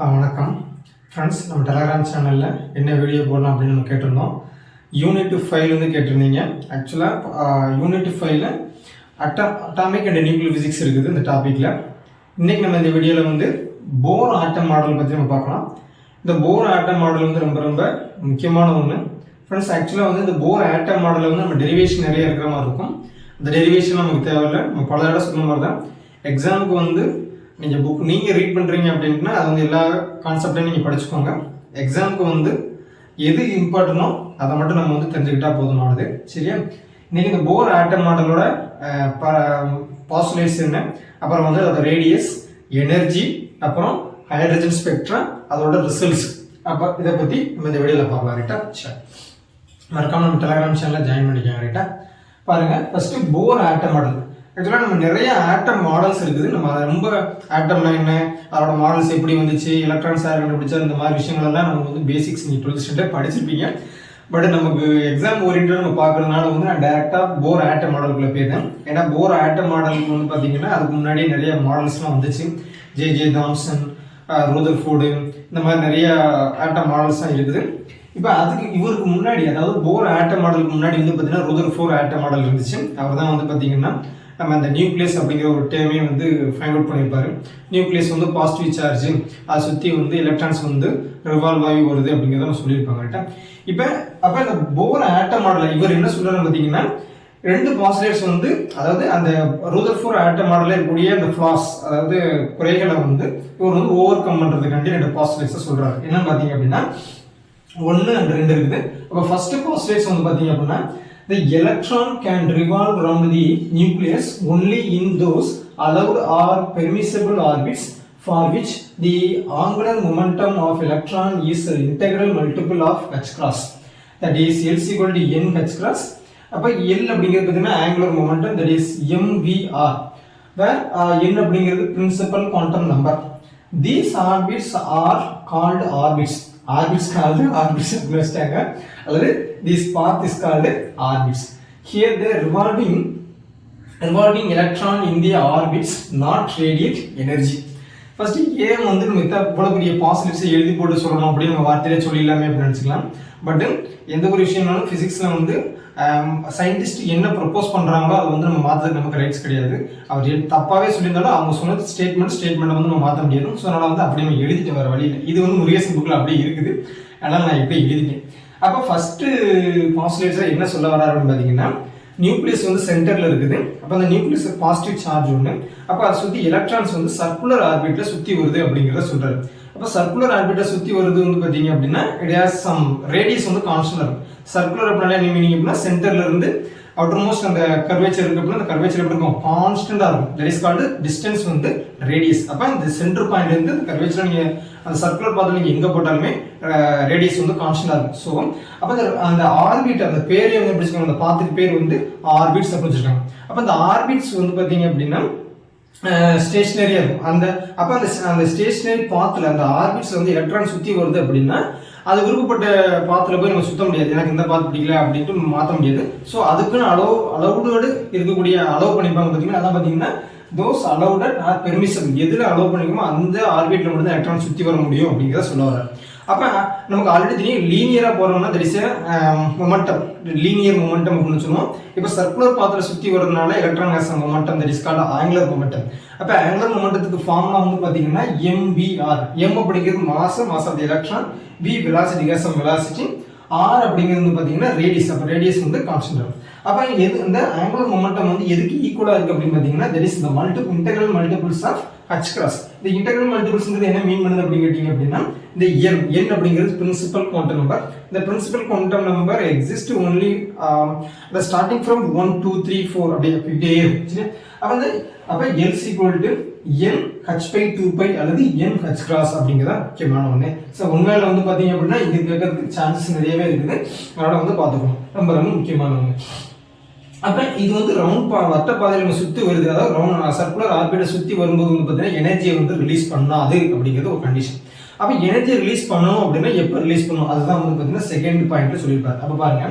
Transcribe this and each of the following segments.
வணக்கம் ஃப்ரெண்ட்ஸ். நம்ம டெலகிராம் சேனலில் என்ன வீடியோ போடலாம் அப்படின்னு நம்ம கேட்டிருந்தோம். யூனிட் 5 வந்து கேட்டிருந்தீங்க. ஆக்சுவலாக யூனிட் 5ல் அட்டாமிக் அண்ட் நியூக்ளியர் ஃபிசிக்ஸ் இருக்குது இந்த டாப்பிக்கில். இன்றைக்கி நம்ம இந்த வீடியோவில் வந்து போர் ஆட்டம் மாடல் பற்றி நம்ம பார்க்கலாம். இந்த போர் ஆட்டம் மாடல் வந்து ரொம்ப ரொம்ப முக்கியமான ஒன்று ஃப்ரெண்ட்ஸ். ஆக்சுவலாக வந்து இந்த போர் ஆட்டம் மாடலில் வந்து நம்ம டெரிவேஷன் நிறைய இருக்கிற மாதிரி இருக்கும். அந்த டெரிவேஷன் நமக்கு தேவையில்லை. நம்ம பல இடம் சொன்ன மாதிரி தான் எக்ஸாமுக்கு வந்து நீங்கள் ரீட் பண்ணுறீங்க அப்படின்னா அது வந்து எல்லா கான்செப்டையும் நீங்கள் படிச்சுக்கோங்க. எக்ஸாமுக்கு வந்து எது இம்பார்ட்டனோ அதை மட்டும் நம்ம வந்து தெரிஞ்சுக்கிட்டால் போதுமானது. சரியா? இன்றைக்கி இந்த போர் ஆட்டம் மாடலோட பாஸ்டுலேட்ஸ் என்ன, அப்புறம் வந்து அதோட ரேடியஸ், எனர்ஜி, அப்புறம் ஹைட்ரஜன் ஸ்பெக்ட்ரா, அதோட ரிசல்ட்ஸ், அப்போ இதை பற்றி நம்ம இந்த வீடியோவில் பார்க்கலாம். ரைட்டா? சரி, மறக்காம நம்ம டெலகிராம் சேனலில் ஜாயின் பண்ணிக்கோங்க. ரைட்டா? பாருங்கள், ஃபஸ்ட்டு போர் ஆட்டம் மாடல். ஆக்சுவலாக நம்ம நிறைய ஆட்டம் மாடல்ஸ் இருக்குது. நம்ம ரொம்ப ஆட்டம்னா என்ன, அதோட மாடல்ஸ் எப்படி வந்துச்சு, எலக்ட்ரான்ஸ் யார் கண்டுபிடிச்சா, இந்த மாதிரி விஷயங்கள்லாம் நம்ம வந்து பேசிக்ஸ் நீங்கள் 12th ஸ்டாண்டர்ட் படிச்சிருப்பீங்க. பட் நமக்கு எக்ஸாம் ஓரியன்டாக நம்ம பார்க்குறதுனால வந்து நான் டேரெக்டாக போர் ஆட்டம் மாடலுக்குள்ளே போயிருந்தேன். ஏன்னா போர் ஆட்டம் மாடலுக்கு வந்து பார்த்தீங்கன்னா அதுக்கு முன்னாடி நிறைய மாடல்ஸ்லாம் வந்துச்சு. ஜே தாம்சன், ரூதர்ஃபோர்டு, இந்த மாதிரி நிறைய ஆட்டம் மாடல்ஸ்லாம் இருக்குது. இப்போ அதுக்கு இவருக்கு முன்னாடி, அதாவது போர் ஆட்டம் மாடலுக்கு முன்னாடி வந்து பார்த்தீங்கன்னா ரூதர்ஃபோர்ட் ஆட்டம் மாடல் இருந்துச்சு. அவர் தான் வந்து பார்த்தீங்கன்னா நம்ம அந்த நியூக்ளியஸ் அப்படிங்கிற ஒரு டேர்மே வந்து ஃபைண்ட் அவுட் பண்ணியிருப்பாரு. நியூக்ளியஸ் வந்து பாசிட்டிவ் சார்ஜ், அதை சுற்றி வந்து எலக்ட்ரான்ஸ் வந்து ரிவால்வ் ஆகி வருது அப்படிங்கிறத நம்ம சொல்லியிருப்பாங்க. ரைட்டா? இப்போ அப்போ இந்த போர் ஆட்டம் மாடலில் இவர் என்ன சொல்றாரு பார்த்தீங்கன்னா, ரெண்டு பாஸ்டுலேட்ஸ் வந்து, அதாவது அந்த ரூதர்ஃபோர்ட் ஆட்டம் மாடலில் இருக்கக்கூடிய அந்த ஃப்ளாஸ், அதாவது குறைகளை வந்து இவர் வந்து ஓவர் கம் பண்ணுறதுக்காண்டி ரெண்டு பாஸ்டுலேட்ஸை சொல்றாரு. என்னன்னு பார்த்தீங்க அப்படின்னா 1 and 2 இருக்குது. அப்போ ஃபர்ஸ்ட் பாஸ்டுலேட்ஸ் வந்து பார்த்தீங்க அப்படின்னா, the electron can revolve around the nucleus only in those allowed or permissible orbits for which the angular momentum of electron is an integral multiple of h cross, that is L is equal to n h cross. அப்ப L அப்படிங்கிறது பார்த்தீங்கன்னா angular momentum, that is mvr, where n அப்படிங்கிறது principal quantum number. These orbits are called orbits. Orbits called orbits அப்படிங்க, அல்லது this path is called orbits. Here the revolving electron in the orbits not radiate energy. First ஏன் வந்து நம்ம இவ்வளோ பெரிய பாசிட்டிவ்ஸை எழுதி போட்டு சொல்லணும் அப்படின்னு நம்ம வார்த்தையிலே சொல்லிடலாமே அப்படின்னு நினச்சிக்கலாம். பட் எந்த ஒரு விஷயம்னாலும் ஃபிசிக்ஸில் வந்து சயின்டிஸ்ட் என்ன ப்ரப்போஸ் பண்ணுறாங்களோ அதை வந்து நம்ம மாற்றுறதுக்கு நமக்கு ரைட்ஸ் கிடையாது. அவர் தப்பாகவே சொல்லியிருந்தாலும் அவங்க சொன்னது ஸ்டேட்மெண்ட்டை வந்து நம்ம மாற்ற முடியாது. ஸோ அதனால் வந்து அப்படி நம்ம எழுதிட்டு வர வழியில் இது வந்து முருகேசன் புக்கில் அப்படியே இருக்குது. அதனால் நான் இப்படி எழுதிட்டேன். அப்போ ஃபஸ்ட்டு பாஸ்டுலேட்ஸில் என்ன சொல்ல வராரு அப்படின்னு பார்த்தீங்கன்னா, நியூக்ளியஸ் வந்து சென்டரில் இருக்குது. அப்போ அந்த நியூக்ளியஸ் பாசிட்டிவ் சார்ஜ் ஒன்று. அப்போ அதை சுற்றி எலக்ட்ரான்ஸ் வந்து சர்க்குலர் ஆர்பிட்டில் சுற்றி வருது அப்படிங்கிறத சொல்கிறாரு. அப்போ சர்க்குலர் ஆர்பிட்டை சுற்றி வருது வந்து பார்த்தீங்க அப்படின்னா இட் ஹேஸ் சம் ரேடியஸ் வந்து கான்ஸ்டன்ட் இருக்கும். சர்க்குலர் அப்படின்னா என்ன மீனிங் அப்படின்னா, சென்டர்ல இருந்து அவுட்டர்மோஸ்ட் அந்த கர்வேச்சர் இருக்கு அப்படின்னா அந்த கர்வேச்சர் எப்படி இருக்கும், கான்ஸ்டன்டா இருக்கும். தட் இஸ் கால்டு டிஸ்டன்ஸ் வந்து ரேடியஸ். அப்போ இந்த சென்டர் பாயிண்ட் இருந்து அந்த கர்வேச்சர் நீங்கள் அந்த சர்க்குலர் பாத்தில் நீங்கள் எங்கே போட்டாலுமே ரேடியஸ் வந்து கான்ஸ்டன்டா இருக்கும். ஸோ அப்போ அந்த ஆர்பிட், அந்த பேரே வந்து எப்படி வச்சுக்கோங்க, அந்த பாத்துக்கு பேர் வந்து ஆர்பிட்ஸ் அப்படின்னு வச்சிருக்காங்க. அப்போ அந்த ஆர்பிட்ஸ் வந்து பார்த்தீங்க அப்படின்னா ஸ்டேஷனரியா இருக்கும். அப்போ அந்த ஸ்டேஷனரி பாத்தில் அந்த ஆர்பிட்ஸ் வந்து எலக்ட்ரான் சுற்றி வருது அப்படின்னா அது விருப்பப்பட்ட பாத்தில் போய் நம்ம சுத்த முடியாது. எனக்கு இந்த பாத்து பிடிக்கல அப்படின்ட்டு நம்ம மாற்ற முடியாது. ஸோ அதுக்குன்னு அலௌடோடு இருக்கக்கூடிய அலோவ் பண்ணிப்பாங்க பார்த்தீங்கன்னா, அதான் பார்த்தீங்கன்னா தோஸ் அலௌடட் ஆர் பெர்மிசபிள். எதில் அலோவ் பண்ணிக்கோமோ அந்த ஆர்பிட்டில் மட்டும் தான் எலக்ட்ரான் சுற்றி வர முடியும் அப்படிங்கிறத சொல்ல வர்றாரு. அப்போ நமக்கு ஆல்ரெடி தெரியும், லீனியராக போகிறோம்னா that is momentum, linear momentum அப்படின்னு சொல்லுவோம். இப்போ சர்க்குலர் பாத்தில் சுற்றி வரதுனால electron has a momentum, that is called angular momentum. அப்போ ஆங்குலர் மொமெண்டத்துக்கு ஃபார்முலா வந்து பார்த்தீங்கன்னா mvr. m அப்படிங்கிறது mass of the electron, v velocity, case of velocity, r அப்படிங்கிறது வந்து பார்த்தீங்கன்னா ரேடியஸ். அப்போ ரேடியஸ் வந்து கான்ஸ்டன்ட் ஆகும். அப்போ இந்த ஆங்குலர் மொமெண்டம் வந்து எதுக்கு ஈக்குவலாக இருக்குது அப்படின்னு பார்த்தீங்கன்னா, that is the integral multiples of h cross. இந்த இன்டெக்ரல் மல்டிபிள்ஸ்ங்கிறது என்ன மீன் பண்ணுது அப்படின்னு கேட்டீங்க அப்படின்னா, இந்த n அப்படிங்கிறது பிரின்சிபல் குவாண்டம் நம்பர். இந்த principal quantum number exist only starting from 1 2 3 4 அப்படியே இருக்கும். அப்போ L is equal to n h/2π அல்லது n h cross அப்படிங்கிறதா முக்கியமான ஒன்று. ஸோ உண்மையில வந்து பார்த்தீங்க அப்படின்னா இது கேட்கறதுக்கு சான்சஸ் நிறையவே இருக்குது. அதனால வந்து பார்த்துக்கணும், ரொம்ப ரொம்ப முக்கியமான ஒன்று. அப்போ இது வந்து ரவுண்ட் வட்ட பாதையில் நம்ம சுற்றி வருது, அதாவது ரவுண்ட் சர்க்குலர் ஆர்பிட்டை சுற்றி வரும்போது வந்து பார்த்தீங்கன்னா எனர்ஜியை வந்து ரிலீஸ் பண்ணாது அப்படிங்கிறது ஒரு கண்டிஷன். அப்போ எனர்ஜியை ரிலீஸ் பண்ணணும் அப்படின்னா எப்போ ரிலீஸ் பண்ணணும், அதுதான் வந்து பார்த்தீங்கன்னா செகண்ட் பாயிண்ட்ல சொல்லியிருப்பாரு. அப்போ பாருங்க,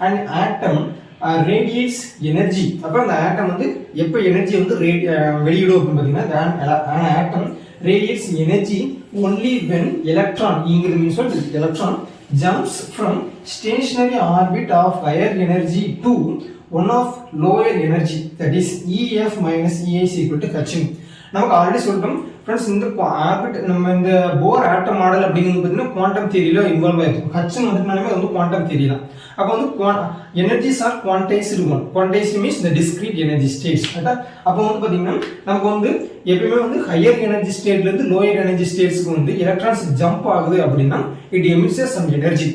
அண்ட் ஆட்டம் ரேடியேட்ஸ் எனர்ஜி. அப்போ அந்த ஆட்டம் வந்து எப்போ எனர்ஜி வந்து வெளியிடும் அப்படின்னு பார்த்தீங்கன்னா, ஆட்டம் radiates energy only when electron means what? Electron jumps from stationary orbit of higher energy to one of lower energy, that is EF minus EI is equal to h. நமக்கு already சொல்லிட்டோம் friends, இந்த orbit நம்ம இந்த போர் atom model அப்படிங்கிறது பார்த்தீங்கன்னா quantum தியரியில involve ஆயிருக்கும். ஹச்னு வந்துட்டுனாலுமே அது வந்து குவாண்டம் தியரி தான். அப்போ வந்து energies are quantized one. Quantized means இந்த டிஸ்கிரீட் எனர்ஜி ஸ்டேட்ஸ். அப்போ வந்து பார்த்தீங்கன்னா நமக்கு வந்து எப்பயுமே வந்து ஹையர் எனர்ஜி ஸ்டேட்ல இருந்து லோயர் எனர்ஜி ஸ்டேட்ஸ்க்கு வந்து எலக்ட்ரான்ஸ் ஜம்ப் ஆகுது அப்படின்னா it emits some energy,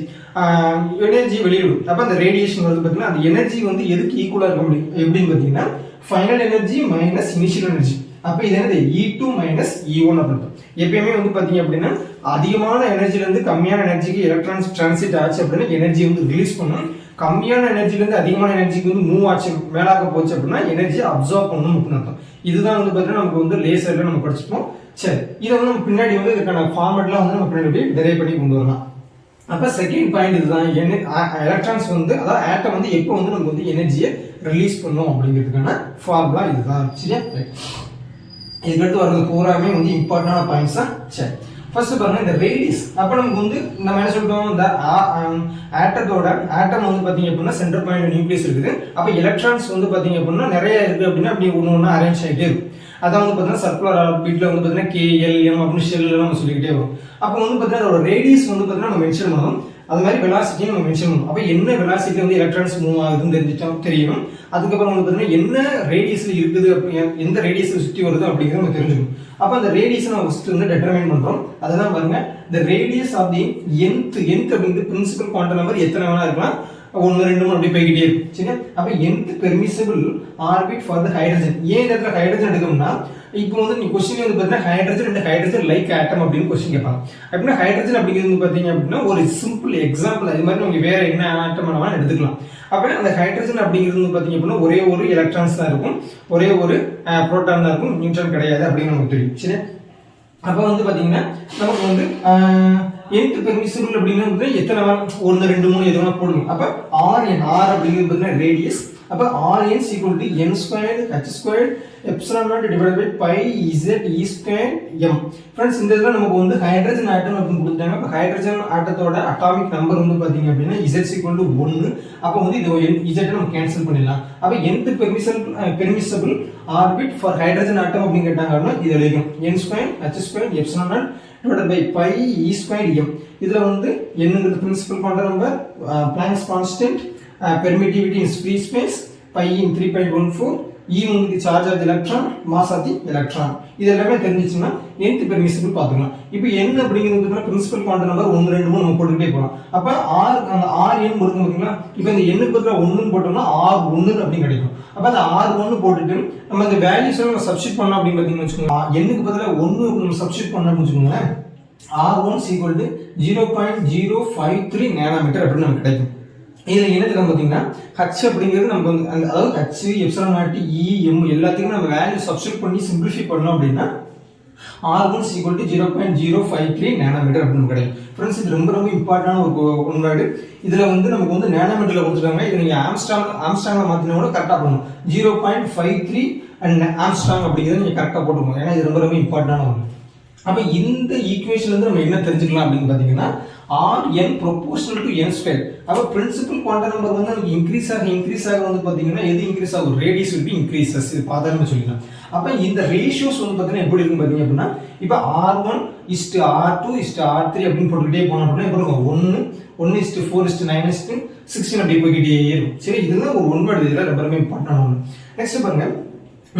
energy வெளியிடும். அப்போ அந்த ரேடியேஷன் வந்து பார்த்தீங்கன்னா அந்த எனர்ஜி வந்து எதுக்கு ஈக்குவலாக இருக்க முடியும் எப்படின்னு பார்த்தீங்கன்னா final energy minus initial energy. அப்போ இது என்னது E2 மைனஸ் E1 அப்படின்னு. எப்பயுமே வந்து பார்த்தீங்க அப்படின்னா அதிகமான எனர்ஜிலேருந்து கம்மியான எனர்ஜிக்கு எலக்ட்ரான்ஸ் டிரான்சிட் ஆச்சு அப்படின்னா எனர்ஜி வந்து ரிலீஸ் பண்ணும். கம்மியான எனர்ஜிலேருந்து அதிகமான எனர்ஜிக்கு வந்து மூவ் ஆச்சு மேலாக போச்சு அப்படின்னா எனர்ஜி அப்சார்ப் பண்ணணும் அப்படின்னு அர்த்தம். இதுதான் வந்து பார்த்தீங்கன்னா நமக்கு வந்து லேசர்ல நம்ம படிச்சுப்போம். சரி, இதை வந்து நம்ம பின்னாடி வந்து இதுக்கான ஃபார்மேட்லாம் வந்து நம்ம பின்னாடி போய் டெரைவ் பண்ணி கொண்டு வரலாம். அப்போ செகண்ட் பாயிண்ட் இதுதான், எலக்ட்ரான்ஸ் வந்து அதாவது ஆட்டம் வந்து எப்போ வந்து நமக்கு வந்து எனர்ஜியை ரிலீஸ் பண்ணும் அப்படிங்கிறதுக்கான ஃபார்முலா இதுதான். சரியா? இதுக்கடுத்து வர்றது பூராமே வந்து இம்பார்ட்டன்டான பாயிண்ட்ஸ் தான். சரி, ஃபர்ஸ்ட் பாருங்க இந்த ரேடியஸ். அப்போ நமக்கு வந்து நம்ம என்ன சொல்றோம், இந்த ஆட்டத்தோட ஆட்டம் வந்து பாத்தீங்க அப்படின்னா சென்டர் பாயிண்ட் நியூக்ளியஸ் இருக்குது. அப்போ எலக்ட்ரான்ஸ் வந்து பாத்தீங்க அப்படின்னா நிறைய இருக்கு அப்படின்னா அப்படி ஒன்று ஒன்று அரேஞ்ச் ஆகிட்டே இருக்கும். அதான் வந்து பார்த்தீங்கன்னா சர்க்குலர் ஆர்பிட்ல வந்து பார்த்தீங்கன்னா KLM அப்படின்னு ஷெல்லாம் நம்ம சொல்லிக்கிட்டே வரும். அப்போ வந்து பார்த்தீங்கன்னா அதோட ரேடியஸ் வந்து பார்த்தீங்கன்னா நம்ம மென்ஷன் பண்ணணும். அது மாதிரி வெலாசிட்டியும் நம்ம மென்ஷன் பண்ணணும். அப்போ என்ன வெலாசிட்டி வந்து எலக்ட்ரான்ஸ் மூவ் ஆகுதுன்னு தெரிஞ்சுட்டா தெரியணும். அதுக்கப்புறம் வந்து பார்த்தீங்கன்னா என்ன ரேடியஸ்ல இருக்குது, எந்த ரேடியஸ்ல சுற்றி வருது அப்படிங்கிறத நம்ம தெரிஞ்சுக்கணும். அப்போ அந்த ரேடியஸ் நம்ம ஃபர்ஸ்ட் வந்து டெட்டர்மைன் பண்றோம். அதுதான் பாருங்க, the radius of the nth அப்படிங்கிறது பிரின்சிபல் குவாண்டம் நம்பர் எத்தனை வேணா இருக்கலாம், 1 2 3 அப்படி போய்கிட்டே இருக்கும். சரியா? அப்ப nth permissible orbit for the hydrogen. ஏன் இந்த இடத்துல ஹைட்ரஜன் எடுக்கணும்னா இப்போ வந்து நீ क्वेश्चन வந்து பார்த்தீங்கன்னா ஹைட்ரஜன் அண்ட் ஹைட்ரஜன் லைக் ஆட்டம் அப்படின்னு क्वेश्चन கேட்பாங்க. அப்படின்னா ஹைட்ரஜன் அப்படிங்கிறது பார்த்தீங்க அப்படின்னா ஒரு சிம்பிள் எக்ஸாம்பிள். அது மாதிரி நீங்க வேற என்ன ஆட்டம் வேணாலும் எடுத்துக்கலாம். அப்ப அந்த ஹைட்ரஜன் அப்படிங்கிறது பார்த்தீங்க அப்படின்னா ஒரே ஒரு எலக்ட்ரான்ஸ் தான் இருக்கும், ஒரே ஒரு புரோட்டான் தான் இருக்கும், நியூட்ரான் கிடையாது அப்படின்னு நமக்கு தெரியும். சரி, அப்போ வந்து பார்த்தீங்கன்னா நமக்கு வந்து nth பெர்மிசிபிள் அப்படின்னா எத்தனை 1 2 3 எதுனா போடுங்க. அப்ப Rn R அப்படிங்கிறது பார்த்தீங்கன்னா ரேடியஸ். அப்ப Rn is equal to n squared h squared epsilon naught divided by pi z e squared m. Friends இந்த இதெல்லாம் நமக்கு வந்து ஹைட்ரஜன் ஆட்டம் அப்படின்னு கொடுத்தாங்க. அப்ப ஹைட்ரஜன் ஆட்டத்தோட அட்டாமிக் நம்பர் வந்து பாத்தீங்க அப்படின்னா z is equal to 1. அப்ப வந்து இது z நம்ம கேன்சல் பண்ணிடலாம். அப்ப nth permissible orbit for hydrogen atom அப்படின்னு கேட்டாங்கன்னா இது எழுதிக்கணும், n squared h squared epsilon naught divided by pi e squared m. இதுல வந்து என்னங்கிறது principal quantum number, Planck's constant, permittivity in free space, pi in 3.14, E வந்து charge of the electron, mass of the electron. இது எல்லாமே தெரிஞ்சிச்சுன்னா nth permissible பார்த்துக்கலாம். இப்போ n அப்படிங்கிறது பிரின்சிபல் குவாண்டம் நம்பர் 1 2 3 நம்ம போட்டுக்கிட்டே போகலாம். அப்ப r அந்த rn போடுங்க பாத்தீங்களா, இப்போ இந்த n க்கு பதிலா 1 போட்டோம்னா r1 அப்படி கிடைக்கும். அப்ப அந்த r1 போட்டுட்டு நம்ம அந்த வேல்யூஸ் நம்ம சப்ஸ்டிட் பண்ணோம் அப்படின்னு பாத்தீங்கன்னா வெச்சுக்கோங்க, n க்கு பதிலா 1 நம்ம சப்ஸ்டிட் பண்ணோம்னு வெச்சுக்கோங்க, r1 = 0.053 நானோமீட்டர் அப்படின்னு நமக்கு கிடைக்கும். இதுல என்ன தெரியும் பாத்தீங்கன்னா h அப்படிங்கிறது நமக்கு வந்து அதாவது h epsilon not e m எல்லாத்துக்கும் நம்ம வேல்யூ சப்ஸ்டிட்யூட் பண்ணி சிம்பிளிஃபை பண்ணோம் அப்படின்னா r1 = 0.053 நானோமீட்டர் அப்படின்னு கிடைக்கும். फ्रेंड्स இது ரொம்ப ரொம்ப இம்பார்ட்டன்டான ஒரு ஒன்றாடு. இதுல வந்து நமக்கு வந்து நானோமீட்டர்ல கொடுத்துட்டாங்க. இது நீங்க ஆம்ஸ்ட்ராங்ல மாத்தினா கூட கரெக்ட்டா பண்ணணும். 0.53 ஆம்ஸ்ட்ராங் அப்படிங்கிறது நீங்க கரெக்ட்டா போட்டுக்கணும். ஏன்னா இது ரொம்ப ரொம்ப இம்பார்ட்டன்டான ஒன்று. அப்ப இந்த ஈக்குவேஷன்ல இருந்து நம்ம என்ன தெரிஞ்சுக்கலாம் அப்படின்னு பாத்தீங்கன்னா Rn proportional to n square. அப்ப பிரின்சிபல் குவாண்டம் நம்பர் வந்து நமக்கு இன்கிரீஸ் ஆக வந்து பாத்தீங்கன்னா எது இன்கிரீஸ் ஆகும், ரேடியஸ் will be increases. இது பாதாளமா சொல்லிக்கலாம். அப்ப இந்த ரேஷியோஸ் வந்து பாத்தீங்கன்னா எப்படி இருக்கும் பாத்தீங்க அப்படின்னா இப்ப R1 R2 R3 அப்படின்னு போட்டுக்கிட்டே போனோம் அப்படின்னா இப்ப 1 1 4 9 16 அப்படி போய்கிட்டே இருக்கும். சரி, இதுதான் ஒரு ஒன்வேர்டு. இதுல ரொம்ப இம்பார்ட்டன்டான ஒன்று. நெக்ஸ்ட் பாருங்க,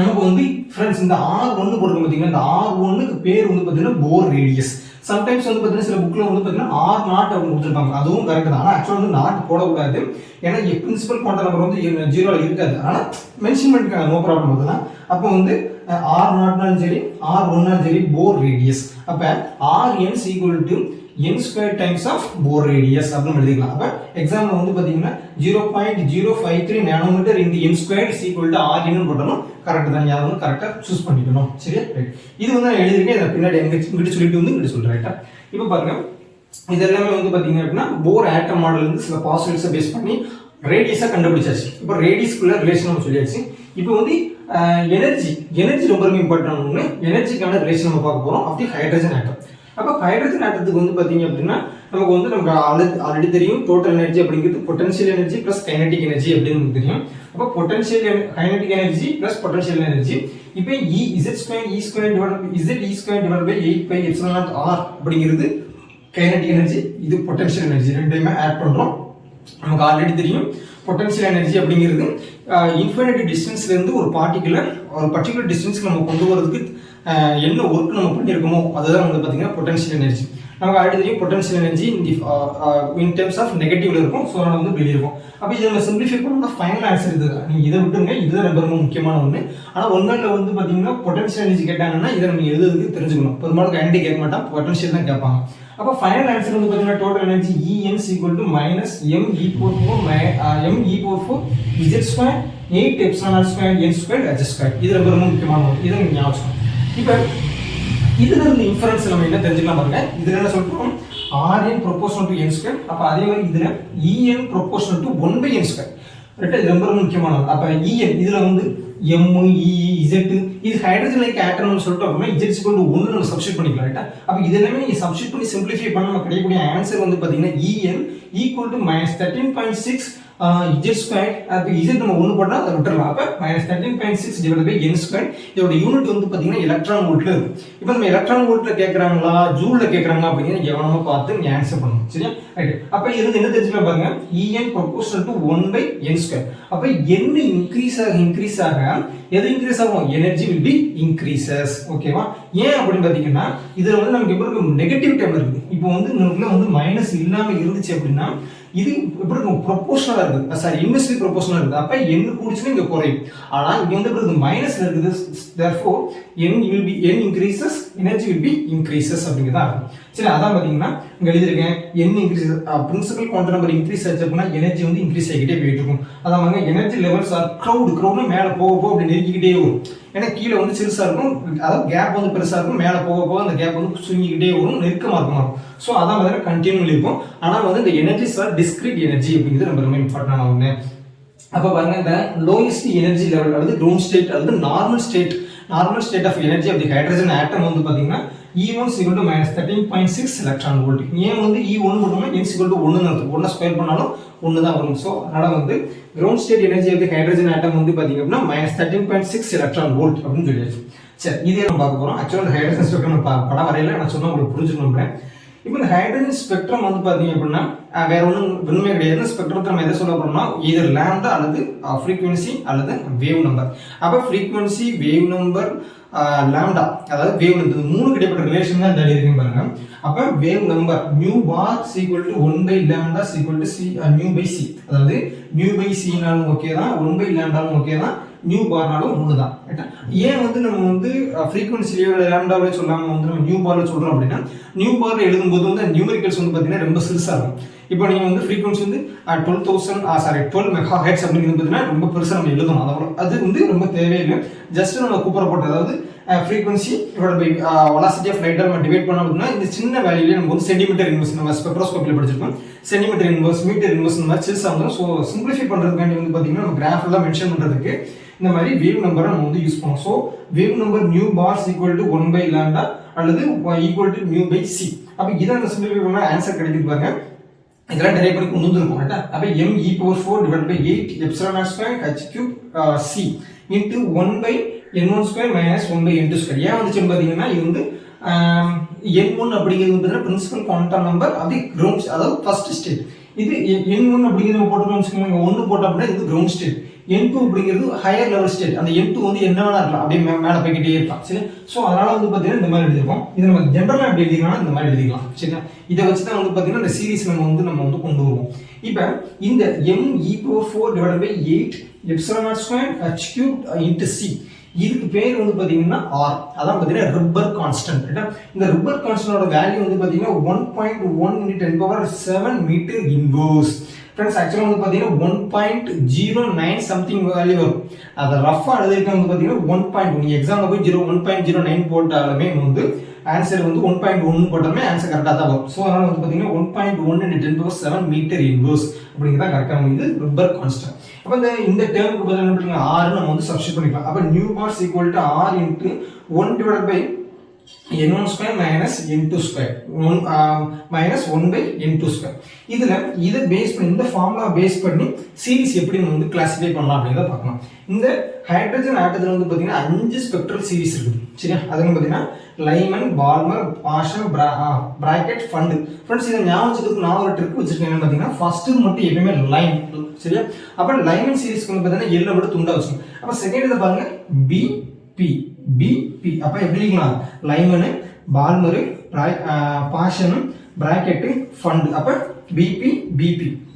நமக்கு வந்து फ्रेंड्स இந்த R1 போடுறது பாத்தீங்கன்னா இந்த R1 க்கு பேர் வந்து பாத்தீங்கன்னா போர் ரேடியஸ். சம்டைம்ஸ் வந்து பாத்தீங்கன்னா சில புக்ல வந்து பாத்தீங்கன்னா R0 அப்படி கொடுத்திருப்பாங்க. அதுவும் கரெக்ட் தான். ஆனா ஆக்சுவலா வந்து நாட் போடக்கூடாது. ஏன்னா பிரின்சிபல் குவாண்டம் நம்பர் வந்து 0ல இருக்காது. ஆனா மென்ஷன் பண்ணிருக்காங்க, நோ ப்ராப்ளம். அதெல்லாம் அப்போ வந்து R0னாலும் சரி R1னாலும் சரி போர் ரேடியஸ். அப்ப Rn = n square times of Bohr radius அப்படின்னு எழுதிக்கலாம். அப்ப எக்ஸாம்ல வந்து பாத்தீங்கன்னா 0.053 nanometre into n squared is equal to Rn போடணும். கரெக்ட் தான். யாரும் கரெக்ட்டா சூஸ் பண்ணிக்கணும். சரியா? ரைட். இது வந்து நான் எழுதிருக்கேன். இத பின்னாடி எங்க சொல்லிட்டு வந்து இங்க சொல்றேன். ரைட்டா? இப்போ பாருங்க, இதெல்லாம் வந்து பாத்தீங்க அப்படின்னா போர் ஆட்டம் மாடல்ல இருந்து சில பாசிட்டிவ்ஸை பேஸ் பண்ணி ரேடியஸை கண்டுபிடிச்சாச்சு. இப்போ ரேடியஸ்க்குள்ள ரிலேஷன் நம்ம சொல்லியாச்சு. இப்போ வந்து எனர்ஜி ரொம்ப ரொம்ப இம்பார்ட்டன்ட் ஒன்று. எனர்ஜிக்கான ரிலேஷன் நம்ம பார்க்க போகிறோம் ஆஃப் தி ஹைட்ரஜன் ஆட்டம். அப்போ ஹைட்ரஜன் ஆட்டத்துக்கு வந்து பார்த்தீங்க அப்படின்னா நமக்கு ஆல்ரெடி தெரியும் டோட்டல் எனர்ஜி அப்படிங்கிறது potential energy plus kinetic energy அப்படின்னு நமக்கு தெரியும். அப்போ potential kinetic energy plus potential energy. இப்போ Z2 8π/r அப்படிங்கிறது கைனடிக் எனர்ஜி, இது பொட்டன்ஷியல் எனர்ஜி, ரெண்டையுமே ஆட் பண்ணுறோம். நமக்கு ஆல்ரெடி தெரியும் பொட்டன்ஷியல் எனர்ஜி அப்படிங்கிறது இன்ஃபினிட்டி டிஸ்டன்ஸ்ல இருந்து ஒரு பார்ட்டிகுலர் ஒரு பர்டிகுலர் டிஸ்டன்ஸ்க்கு நம்ம கொண்டு வரதுக்கு என்ன ஒர்க் நம்ம பண்ணியிருக்கோமோ அதுதான் வந்து பார்த்தீங்கன்னா பொட்டன்ஷியல் எனர்ஜி. நமக்கு ஆல்ரெடி தெரியும் potential energy in terms of நெகட்டிவ்ல இருக்கும், ஸோ அதனால வந்து வெளியே இருக்கும். அப்போ இதை நம்ம சிம்பிளிஃபை பண்ணோம்னா ஃபைனல் ஆன்சர் இது. நீங்கள் இதை விட்டுருங்க, இதுதான் ரொம்ப முக்கியமான ஒன்று. ஆனால் ஒன்றில் வந்து பார்த்தீங்கன்னா பொட்டன்ஷியல் எனர்ஜி கேட்டாங்கன்னா இதை நம்ம எழுதுறதுக்கு தெரிஞ்சுக்கணும். பெரும்பாலும் கைனடிக் கேட்க மாட்டான், பொட்டன்ஷியல் தான் கேட்பாங்க. அப்போ ஃபைனல் ஆன்சர் வந்து பார்த்தீங்கன்னா total energy En = -me/4 Z2 8ε02 h². இது ரொம்ப முக்கியமான ஒன்று, இதை நீங்கள் ஞாபகம். இப்போ இதுல இருந்து இன்ஃபரன்ஸ் நம்ம என்ன தெரிஞ்சுக்கலாம் பாருங்க. இதுல என்ன சொல்றோம், Rn proportional to n². அப்ப அதே மாதிரி இதுல En proportional to 1/n². Right, இது ரொம்ப முக்கியமானது. அப்ப En இதுல வந்து M, E, Z இது ஹைட்ரஜன் லைக் ஆட்டம்னு சொல்லிட்டு அப்படின்னா Z = 1 நம்ம சப்ஸ்டிட்யூட் பண்ணிக்கலாம். ரைட்டா, அப்ப இதெல்லாம் நீங்க சப்ஸ்டிட்யூட் பண்ணி சிம்பிளிஃபை பண்ணா நமக்கு கிடைக்கக்கூடிய ஆன்சர் வந்து பாத்தீங்கன்னா En = -13.6 Z². அப்ப Z நம்ம 1 போட்டா அதை விட்டுறலாம். அப்ப -13.6 /n². இதோட யூனிட் வந்து பாத்தீங்கன்னா எலக்ட்ரான் வோல்ட்ல இருக்கு. இப்போ நம்ம எலக்ட்ரான் வோல்ட்ல கேக்குறாங்களா ஜூல்ல கேக்குறாங்க அப்படிங்கறத கவனமா பார்த்து நீங்க ஆன்சர் பண்ணணும். சரியா, ரைட். அப்ப இருந்து என்ன தெரிஞ்சுக்கலாம் பாருங்க, En proportional to 1/n². அப்ப n இன்கிரீஸ் ஆக எது இன்கிரீஸ் ஆகும், எனர்ஜி will be increases. ஓகேவா, ஏன் அப்படின்னு பாத்தீங்கன்னா இதுல வந்து நமக்கு எப்படி இருக்கும், நெகட்டிவ் டேர்ம் இருக்கு. இப்போ வந்து நமக்குள்ள வந்து மைனஸ் இல்லாம இருந்துச்சு அப்படின்னா இது எப்படி இருக்கும், ப்ரொபோஷனலா இருக்குது, சாரி இன்வெர்ஸ்லி ப்ரொபோஷனலா இருக்குது. அப்ப n கூடிச்சுன்னா இங்க குறையும். ஆனா இங்க வந்து எப்படி மைனஸ்ல இருக்குது, therefore n increases, energy will be increases அப்படிங்கறதா இருக்கும். சரி, அதான் பாத்தீங்கன்னா இங்க எழுதிருக்கேன் n increases, principal quantum number increase ஆச்சு அப்படின்னா எனர்ஜி வந்து இன்க்ரீஸ் ஆகிட்டே போயிட்டு இருக்கும். அதான் பாருங்க, எனர்ஜி லெவல்ஸ் ஆர் க்ரௌட்னா மேல போக அப்படி நெருக்கிக்கிட்டே வரும். ஏன்னா கீழே வந்து சிறுசா இருக்கும், அதாவது கேப் வந்து பெருசா இருக்கும், மேல போக அந்த கேப் வந்து சுருங்கிக்கிட்டே வரும், நெருக்கமா இருக்கும். ஸோ அதான் வந்து கண்டினியூ இருக்கும். ஆனா வந்து இந்த எனர்ஜிஸ் ஆர் டிஸ்கிரீட் எனர்ஜி அப்படிங்கிறது ரொம்ப இம்பார்ட்டன்டான ஒண்ணு. அப்ப பாருங்க, இந்த லோயஸ்ட் எனர்ஜி லெவல் அல்லது கிரவுண்ட் ஸ்டேட் அல்லது normal state of energy of the hydrogen atom வந்து பாத்தீங்கன்னா E1 = -13.6 electron volt. ஏன் வந்து E1 போட்டோம்னா n = 1 அர்த்தம், 1 ஸ்கொயர் பண்ணாலும் 1 தான் வரும். சோ அதனால வந்து ground state energy of the hydrogen atom வந்து பாத்தீங்க அப்படின்னா -13.6 electron volt அப்படின்னு சொல்லியாச்சு. சரி, இதே நம்ம பார்க்க போறோம். ஆக்சுவலா இந்த ஹைட்ரஜன் ஸ்பெக்ட்ரம் படம் வரையில நான் சொன்னா உங்களுக்கு புரிஞ்சுக்கணும். இப்போ இந்த ஹைட்ரஜன் ஸ்பெக்ட்ரம் வந்து பாத்தீங்க அப்படின்னா வேற ஒண்ணுமே கிடையாது. ஸ்பெக்ட்ரத்தை நம்ம எதை சொல்ல போறோம்னா either லாம்டா அல்லது ஃப்ரீக்வன்சி அல்லது வேவ் நம்பர். அப்ப ஃப்ரீக்வன்சி, வேவ் நம்பர், லாம்டா, அதாவது வேவ் இந்த மூணு கிடைப்பட்ட ரிலேஷன் தான் இந்த எழுதிருக்கீங்க பாருங்க. அப்ப wave number mu bar = 1/λ = μ/c. அதாவது μ/c னாலும் ஓகே தான், 1/λ ஓகே தான், நியூ பார்னாலும் ஒன்று தான். ரைட்டா, ஏன் வந்து நம்ம வந்து ஃப்ரீக்வன்சிலியோ லாம்டாவே சொல்லாம வந்து நம்ம நியூ பார்ல சொல்றோம் அப்படின்னா, நியூ பார்ல எழுதும்போது வந்து நியூமெரிக்கல்ஸ் வந்து பாத்தீங்கன்னா ரொம்ப சிறுசா இருக்கும். இப்போ நீங்க வந்து ஃப்ரீக்வன்சி வந்து 12 மெகாஹெர்ட்ஸ் அப்படிங்கிறது பாத்தீங்கன்னா ரொம்ப பெருசா நம்ம எழுதணும். அது வந்து ரொம்ப தேவையில்லை. ஜஸ்ட் நம்ம கூப்பிடப்பட்ட, அதாவது ஃப்ரீக்வன்சி வெலாசிட்டி ஆஃப் லைட் நம்ம டிவைட் பண்ணோம் அப்படின்னா இந்த சின்ன வேல்யூல நம்ம வந்து சென்டிமீட்டர் இன்வெர்ஸ், நம்ம ஸ்பெக்ட்ரோஸ்கோப்பில படிச்சிருக்கோம், சென்டிமீட்டர் இன்வெர்ஸ், மீட்டர் இன்வெர்ஸ் இந்த மாதிரி சிறுசா வந்துடும். ஸோ சிம்பிளிஃபை பண்றதுக்காண்டி வந்து பாத்தீங்கன்னா நம்ம கிராஃப் எல்லாம் மென்ஷன் பண்றதுக்கு இந்த மாதிரி வேவ் நம்பரை நம்ம வந்து யூஸ் பண்ணுவோம். So wave number mu bar = 1/λ அல்லது = μ/c. அப்ப இதை நம்ம சிம்பிளிஃபை பண்ணா ஆன்சர் கிடைக்குது பாருங்க. இதெல்லாம் டெரைவ் பண்ணி கொண்டு வந்திருக்கோம். ரைட்டா, அப்ப me⁴ / 8ε02 h³ c into 1/n1² - 1/n2². ஏன் வந்துச்சுன்னு பாத்தீங்கன்னா இது வந்து n1 அப்படிங்கிறது வந்து பிரின்சிபல் குவாண்டம் நம்பர், அது கிரவுண்ட், அதாவது ஃபர்ஸ்ட் ஸ்டேட். இது n1 அப்படிங்கிறது நம்ம போட்டோம்னு வச்சுக்கோங்க, 1 போட்டோம் அப்படின்னா இது கிரவுண்ட் ஸ்டேட். n2 அப்படிங்கிறது ஹையர் லெவல் ஸ்டேட். அந்த n2 வந்து என்ன வேணா இருக்கலாம், அப்படியே மேல போய்கிட்டே இருக்கலாம். சரி, சோ அதனால வந்து பாத்தீங்கன்னா இந்த மாதிரி எழுதிருக்கோம். இது நம்ம ஜெனரலா எப்படி எழுதிக்கலாம், இந்த மாதிரி எழுதிக்கலாம். சரியா, இதை வச்சு தான் வந்து பாத்தீங்கன்னா இந்த சீரிஸ் நம்ம வந்து கொண்டு வருவோம். இப்போ இந்த me⁴ / 8ε02 h³ c இதுக்கு பேர் வந்து பாத்தீங்கன்னா R. அதான் பாத்தீங்கன்னா ரிப்பர் கான்ஸ்டன்ட். இந்த ரிப்பர் கான்ஸ்டன்டோட வேல்யூ வந்து பாத்தீங்கன்னா 1.1 × 10⁻⁷ மீட்டர் இன்வர்ஸ். ஃப்ரெண்ட்ஸ், ஆக்சுவலா வந்து பாத்தீங்கன்னா 1.09 சம்திங் வேல்யூ வரும். அதை ரஃபா எழுதிருக்க வந்து பாத்தீங்கன்னா 1. நீங்க எக்ஸாம்ல போய் 1.09 போட்டாலுமே வந்து ஆன்சர் வந்து 1.1 போட்டாலுமே ஆன்சர் கரெக்டாக தான் வரும். ஸோ அதனால வந்து பார்த்தீங்கன்னா 1.1 × 10⁻7 மீட்டர் இன்வர்ஸ் அப்படிங்கிறதா கரெக்டாக வந்து ரப்பர் கான்ஸ்டன்ட். அப்போ இந்த டேர்முக்கு பதில் என்ன பண்ணுங்க, R நம்ம வந்து சப்ஸ்டிட் பண்ணிக்கலாம். அப்போ new mass equal to R into 1/n1 square minus n2 square minus 1/n2 square. இதை பேஸ் பண்ணி இந்த ஃபார்முலா பேஸ் பண்ணி சீரிஸ் எப்படி நம்ம வந்து கிளாசிஃபை பண்ணலாம் அப்படிங்கிறத பார்க்கலாம். இந்த ஹைட்ரஜன் ஆட்டத்தில் வந்து பார்த்தீங்கன்னா 5 ஸ்பெக்ட்ரல் சீரிஸ் இருக்குது. சரியா, அதுக்கு பார்த்தீங்கன்னா லைமன், பால்மர், பாஷன், பிராக்கெட், ஃபண்டு. ஃப்ரெண்ட்ஸ் இதை ஞாபகம் வச்சுக்கிறதுக்கு நான் ஒரு ட்ரிக் வச்சிருக்கேன். என்ன பார்த்தீங்கன்னா ஃபர்ஸ்ட் மட்டும் எப்பயுமே லைன். சரியா, அப்போ லைமன் சீரிஸ்க்கு வந்து பார்த்தீங்கன்னா எல்லை விட துண்டா வச்சுக்கணும். அப்போ செகண்ட் இதை பாருங்க பிபி. அப்போ எப்படி இருக்கலாம், லைமனு, பால்மரு, பாஷனு, பிராக்கெட்டு, ஃபண்டு. அப்போ பிபி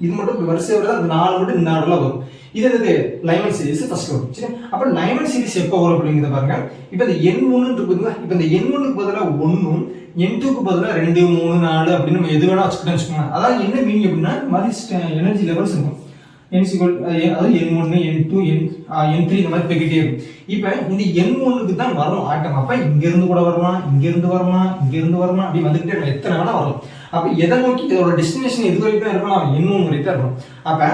இது மட்டும் வரிசை வருது. அந்த 4 மட்டும் இந்த ஆர்டர்ல வரும். இது என்னது, லைமன் சீரிஸ் ஃபர்ஸ்ட் வரும். சரி, அப்போ லைமன் சீரிஸ் எப்போ வரும் அப்படிங்கிறத பாருங்க. இப்போ இந்த n1 இருக்குதுங்களா, இப்போ இந்த n1க்கு பதிலாக 1ம் n2க்கு பதிலாக 2, 3, 4 அப்படின்னு நம்ம எது வேணா வச்சுக்கோங்க. அதாவது என்ன மீனிங் அப்படின்னா மாதிரி எனர்ஜி லெவல்ஸ் இருக்கும். அதாவது n1, n2, n3 இந்த மாதிரி போய்கிட்டே இருக்கும். இப்போ இந்த n1க்கு தான் வரணும் ஆட்டம். அப்போ இங்கிருந்து கூட வரலாம், இங்கிருந்து வரலாம், இங்கிருந்து வரலாம், அப்படி வந்துகிட்டே இருக்கும். எத்தனை வேணா வரலாம். அப்போ எதை நோக்கி இதோட டெஸ்டினேஷன் எது வரைக்கும் தான் இருக்கணும், n1 வரைக்கும் தான் இருக்கணும். அப்போ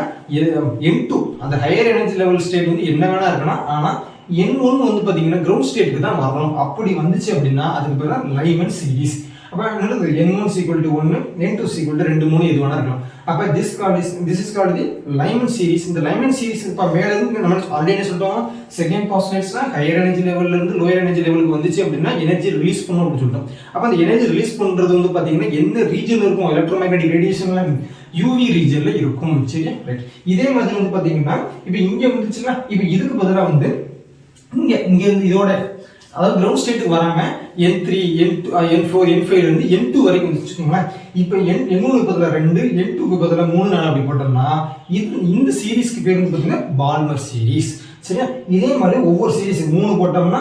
n2 அந்த ஹையர் எனர்ஜி லெவல் ஸ்டேட் வந்து என்ன வேணா இருக்கணும். ஆனால் n1 வந்து பார்த்தீங்கன்னா கிரவுண்ட் ஸ்டேட்டுக்கு தான் வரணும். அப்படி வந்துச்சு அப்படின்னா அதுக்கு பேர் தான் லைமன் சீரிஸ். அப்போ என்னது, n1 = 1, n2 = 2, 3 எது வேணா இருக்கலாம். அப்போ this is called the Lyman series. இந்த லைமன் சீரிஸ் இப்போ மேலே இருந்து நம்ம ஆல்ரெடி என்ன சொல்லிட்டோம், செகண்ட் பாஸ்னேட்ஸ்னா ஹையர் எனர்ஜி லெவல்ல இருந்து லோயர் எனர்ஜி லெவலுக்கு வந்துச்சு அப்படின்னா எனர்ஜி ரிலீஸ் பண்ணும் அப்படின்னு சொல்லிட்டோம். அப்போ அந்த எனர்ஜி ரிலீஸ் பண்றது வந்து பார்த்தீங்கன்னா என்ன ரீஜன் இருக்கும், எலக்ட்ரோமேக்னெட்டிக் ரேடியேஷன்ல யூவி ரீஜன்ல இருக்கும். சரி, ரைட். இதே மாதிரி வந்து பார்த்தீங்கன்னா இப்போ இங்கே வந்துச்சுன்னா இப்போ இதுக்கு பதிலாக வந்து இங்க இருந்து இதோட அதாவது கிரவுண்ட் ஸ்டேட்டுக்கு வராம n3, n2, n4, n5 இருந்து n2 வரைக்கும் வந்துச்சுக்கோங்களேன். இப்போ n1க்கு பதிலாக 2, n2க்கு பதிலாக 3, 4 அப்படி போட்டோம்னா இந்த சீரீஸ்க்கு பேர் வந்து பார்த்தீங்கன்னா பால்மர் சீரீஸ். சரியா, இதே மாதிரி ஒவ்வொரு சீரீஸ் 3 போட்டோம்னா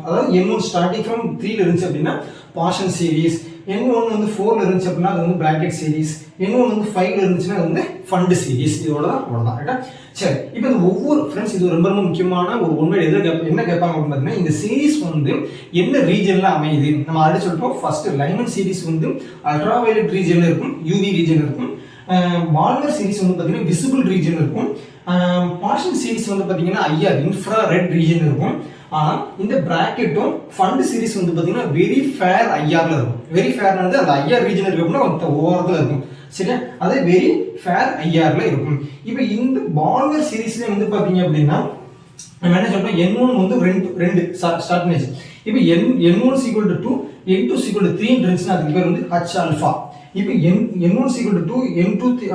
அதாவது n1 ஸ்டார்டிங் ஃப்ரம் 3ல இருந்துச்சு அப்படின்னா பாஷன் சீரீஸ், n1 வந்து 4ல இருந்துச்சு அப்படின்னா அது வந்து பிராக்கெட் சீரீஸ், n1 வந்து 5ல இருந்துச்சுன்னா அது வந்து ஃபண்ட் சீரீஸ். இதோட தான் அவ்வளோதான். ரைட்டா, சரி. இப்போ இந்த ஒவ்வொரு ஃப்ரெண்ட்ஸ் இது ரொம்ப ரொம்ப முக்கியமான ஒரு உண்மை. என்ன கேட்பாங்க அப்படின்னு பார்த்தீங்கன்னா இந்த சீரீஸ் வந்து என்ன ரீஜன்ல அமையுது. நம்ம ஆல்ரெடி சொல்லிட்டோம், ஃபர்ஸ்ட் லைமன் சீரீஸ் வந்து அல்ட்ரா வயலட் ரீஜன்ல இருக்கும், யூவி ரீஜன் இருக்கும். பால்மர் சீரீஸ் வந்து பார்த்தீங்கன்னா விசிபிள் ரீஜன் இருக்கும். பாஷன் சீரீஸ் வந்து பார்த்தீங்கன்னா ஐஆர் இன்ஃப்ரா ரெட் ரீஜன் இருக்கும். ஆனால் இந்த பிராக்கெட்டும் ஃபண்ட் சீரீஸ் வந்து பார்த்தீங்கன்னா வெரி ஃபேர் ஐஆர்ல இருக்கும். வெரி ஃபேர்னது அந்த ஐஆர் ரீஜன் இருக்கு அப்படின்னா ஓரத்தில் இருக்கும். சரியா, அதே வெரி ஃபேர் ஐஆர்ல இருக்கும். இப்போ இந்த பால்மர் சீரீஸ்ல வந்து பார்த்தீங்க அப்படின்னா நம்ம என்ன சொல்றோம், n1 வந்து 2 ஸ்டார்ட் பண்ணிச்சு. இப்போ n1 = 2, n2 = 3 இருந்துச்சுன்னா அதுக்கு பேர் வந்து H ஆல்பா. இப்போ n1 = 2, n2 =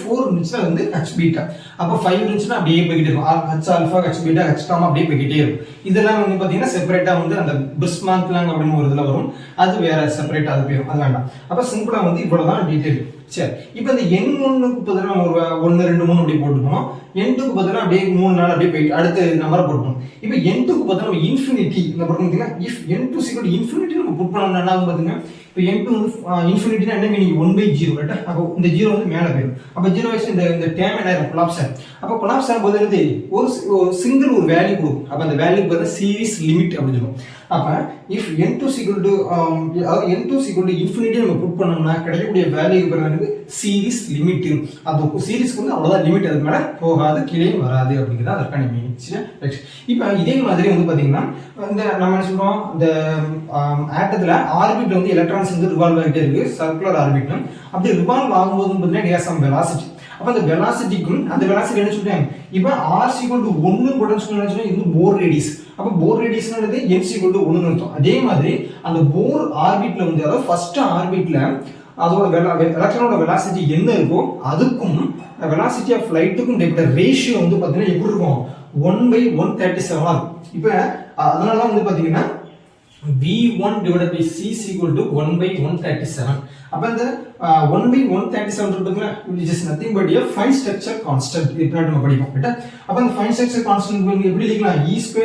4 இருந்துச்சுன்னா வந்து H பீட்டா. அப்போ 5 இருந்துச்சுன்னா அப்படியே போய்கிட்டே இருக்கும். H alpha, H beta, H gamma அப்படியே போய்கிட்டே இருக்கும். இதெல்லாம் வந்து பார்த்தீங்கன்னா செப்பரேட்டா வந்து அந்த பிரிஸ்மாந்த் லாங் அப்படின்னு ஒரு இதில் வரும். அது வேற செப்பரேட்டா அது போயிடும், அது வேண்டாம். அப்போ சிம்பிளா வந்து இவ்வளவுதான் டீடைல். சரி, இப்போ இந்த n1க்கு பதிலாக நம்ம ஒரு 1, 2, 3 அப்படி போட்டுக்கணும். n2க்கு பதிலாக அப்படியே 3, 4 அப்படியே போயிட்டு அடுத்த நம்பரை போட்டுக்கணும். இப்போ n2க்கு பதிலாக நம்ம இன்ஃபினிட்டி இந்த போட்டுக்கிட்டீங்கன்னா இஃப் n2 = இன்ஃபினிட்டி நம்ம புட் பண்ணோம்னா என்ன ஆகும் பார்த்தீங்கன்னா இப்போ n2 வந்து இன்ஃபினிட்டினா என்ன மீனிங், 1/0. ரைட்டா, அப்போ இந்த 0 வந்து மேலே போயிடும். அப்போ 0 வயசு இந்த டேம் என்ன ஆகும், கொலாப்ஸ் ஆகும். அப்போ கொலாப்ஸ் ஆகும்போது வந்து ஒரு சிங்கிள் ஒரு வேல்யூ கொடுக்கும். அப்போ அந்த வேல்யூக்கு பதிலாக சீரிஸ் லிமிட் அப்படின்னு சொல்லுவோம். அப்போ இஃப் n2 அதாவது n2 = இன்ஃபினிட்டி நம்ம புட் பண்ணோம்னா கிடைக்கக்கூடிய வேல்யூக்கு பதிலாக சீரிஸ் லிமிட். அது சீரிஸ்க்கு வந்து அவ்வளோதான் லிமிட், அதுக்கு மேலே போகாது, கீழே வராது அப்படிங்கிறது அதற்கான மீனிங். சரி, ரைட். இப்போ இதே மாதிரி வந்து பார்த்தீங்கன்னா இந்த நம்ம என்ன சொல்றோம், இந்த ஆட்டத்தில் ஆர்பிட் வந்து எலக்ட்ரான்ஸ் வந்து ரிவால்வ் ஆகிட்டே இருக்கு, சர்க்குலர் ஆர்பிட். அப்படி ரிவால்வ் ஆகும்போது பார்த்தீங்கன்னா சம் வெலாசிட்டி. அப்போ அந்த வெலாசிட்டிக்கும் அந்த வெலாசிட்டி என்ன சொல்றாங்க, இப்போ r = 1 பொட்டன்ஷியல் இது போர் ரேடியஸ். அப்போ போர் ரேடியஸ்ன்றது n = 1 அர்த்தம். அதே மாதிரி அந்த போர் ஆர்பிட்ல வந்து அதாவது ஃபர்ஸ்ட் ஆர்பிட்ல அதோட எலக்ட்ரானோட வெலாசிட்டி என்ன இருக்கோ அதுக்கும் வெலாசிட்டி ஆஃப் லைட்டுக்கும் டேபிட்ட ரேஷியோ வந்து பார்த்தீங்கன்னா எப்படி இருக்கும், 1/137 இருக்கும். இப்போ அதனால வந்து பார்த்தீங்கன்னா v1 / c = 1/137. அப்ப இந்த 1/137 இருக்குங்களா, which is nothing but a fine structure constant. இது பின்னாடி நம்ம படிப்போம். ரைட்டா, அப்ப இந்த fine structure constant எப்படி எழுதலாம், e² /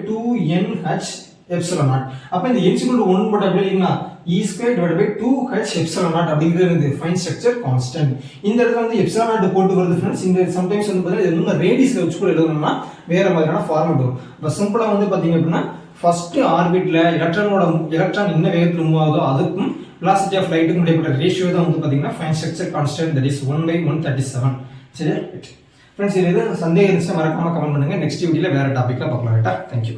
2nh epsilon0. அப்ப இந்த n = 1 போட்டு எப்படி எழுதலாம், e² / 2h epsilon0 அப்படிங்கிறது fine structure constant. இந்த இடத்துல வந்து epsilon0 போட்டு வருது फ्रेंड्स. இந்த சம்டைம்ஸ் வந்து பாத்தீங்கன்னா இது ரேடியஸ்ல வச்சு கூட எழுதணும்னா வேற மாதிரியான ஃபார்மட் வரும். அப்ப சிம்பிளா வந்து பாத்தீங்க அப்படின்னா ஃபர்ஸ்ட் ஆர்பிட்ல எலக்ட்ரான் என்ன வேகத்தில் மூவ் ஆகுதோ அதுக்கும் velocity ஆஃப் லைட்டுக்கும் இடைப்பட்ட ரேஷியோ தான் வந்து பாத்தீங்கன்னா fine structure constant that is 1/137. சரியா? ஃப்ரெண்ட்ஸ், இது சந்தேகம் இருந்துச்சுன்னா மறக்காம கமெண்ட் பண்ணுங்க. நெக்ஸ்ட் வீடியோல வேற டாபிக்ல பார்க்கலாம். ரைட்டா? தேங்க்யூ.